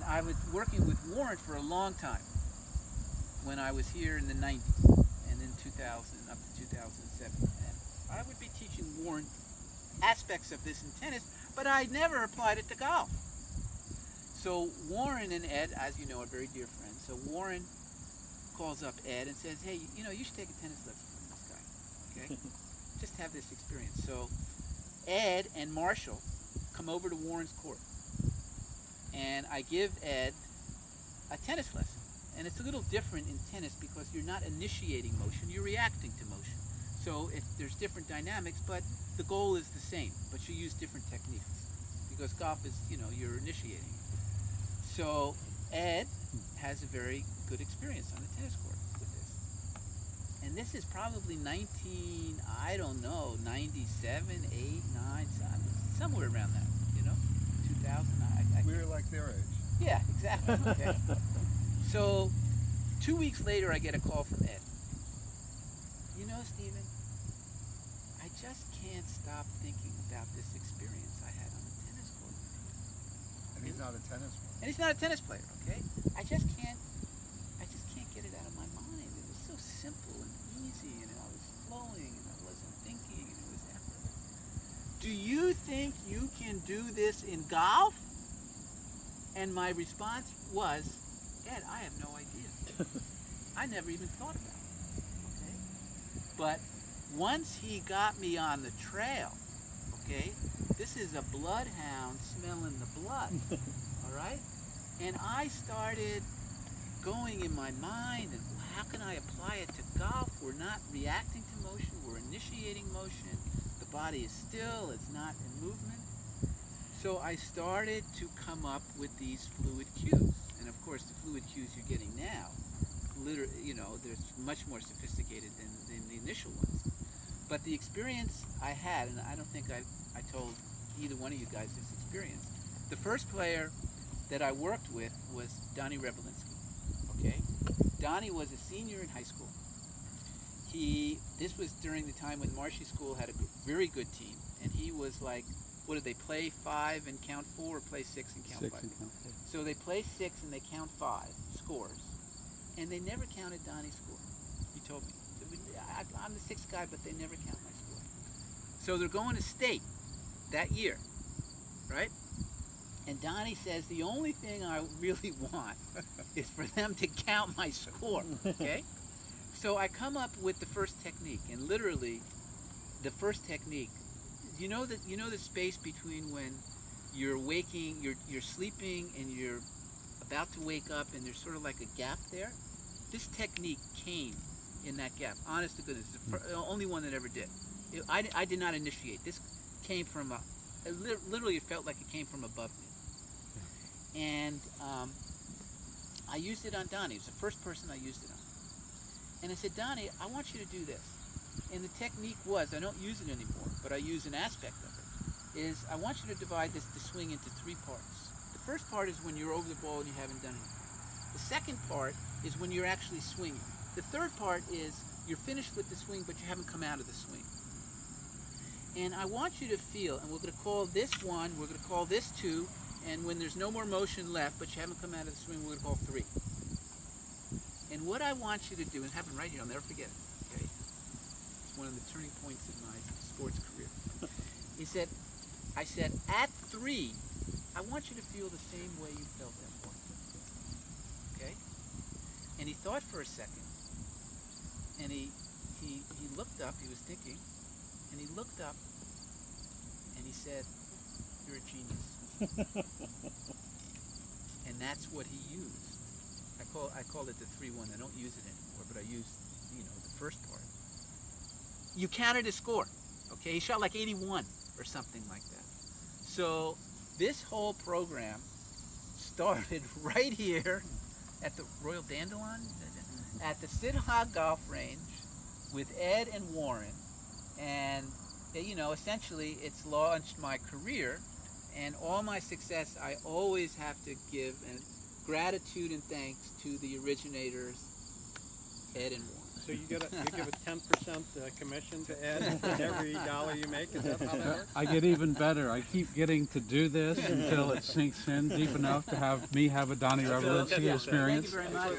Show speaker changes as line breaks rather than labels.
I was working with Warren for a long time when I was here in the 90s and in 2000 up to 2007. And I would be teaching Warren aspects of this in tennis, but I never applied it to golf. So Warren and Ed, as you know, are very dear friends. So Warren calls up Ed and says, hey, you should take a tennis lesson from this guy, okay? Just have this experience. So Ed and Marshall come over to Warren's court, and I give Ed a tennis lesson. And it's a little different in tennis because you're not initiating motion, you're reacting to motion. So there's different dynamics, but the goal is the same, but you use different techniques because golf is, you're initiating. So Ed has a very good experience on the tennis court with this. And this is probably 97, 8, 9, somewhere around that, 2000.
We were like their age.
Yeah, exactly. Okay. So 2 weeks later, I get a call from Ed. Stephen, I just can't stop thinking about this experience I had on the tennis court with you.
And he's not a tennis player.
And he's not a tennis player, okay? I just can't get it out of my mind. It was so simple and easy, and I was flowing, and I wasn't thinking, and it was effortless. Do you think you can do this in golf? And my response was, Ed, I have no idea. I never even thought about it, okay? But once he got me on the trail, okay, this is a bloodhound smelling the blood, all right? And I started going in my mind, and how can I apply it to golf? We're not reacting to motion, we're initiating motion. The body is still, it's not in movement. So I started to come up with these fluid cues. And of course, the fluid cues you're getting now, literally, they're much more sophisticated than the initial ones. But the experience I had, and I don't think I told either one of you guys this experience, the first player that I worked with was Donnie Rebelinsky, okay? Donnie was a senior in high school. This was during the time when Marshy School had a very good team, and he was like, what did they play 5 and count 4, or play 6 and count 5?
6 and count 4.
So they play 6 and they count 5 scores, and they never counted Donnie's score. He told me, I'm the 6th guy, but they never count my score. So they're going to state that year, right? And Donnie says, the only thing I really want is for them to count my score, okay? So I come up with the first technique, and literally, the first technique, you know the space between when you're waking, you're sleeping, and you're about to wake up, and there's sort of like a gap there? This technique came in that gap. Honest to goodness, the only one that ever did. I did not initiate. This came from literally it felt like it came from above me. And I used it on Donnie. It was the first person I used it on. And I said, Donnie, I want you to do this. And the technique was, I don't use it anymore, but I use an aspect of it, is I want you to divide the swing into 3 parts. The first part is when you're over the ball and you haven't done anything. The second part is when you're actually swinging. The third part is you're finished with the swing, but you haven't come out of the swing. And I want you to feel, and we're going to call this 1, we're going to call this 2, and when there's no more motion left, but you haven't come out of the swing, we're going to call 3. And what I want you to do, and it happened right here, I'll never forget it, okay? It's one of the turning points in my sports career. I said, at 3, I want you to feel the same way you felt at 1. Okay? And he thought for a second, and he looked up, he was thinking, and he looked up, and he said, you're a genius. And that's what he used. I call it the 3-1. I don't use it anymore, but I use, the first part. You counted his score, okay? He shot like 81 or something like that. So this whole program started right here at the Royal Dandelion, at the Sidhog Golf Range with Ed and Warren, and essentially it's launched my career, and all my success I always have to give and gratitude and thanks to the originators, Ed and Warren.
So you give a 10% commission to Ed on every dollar you make? Is that how that works?
I get even better. I keep getting to do this until it sinks in deep enough to have me have a Donnie Revolution
Thank you
experience.
very much.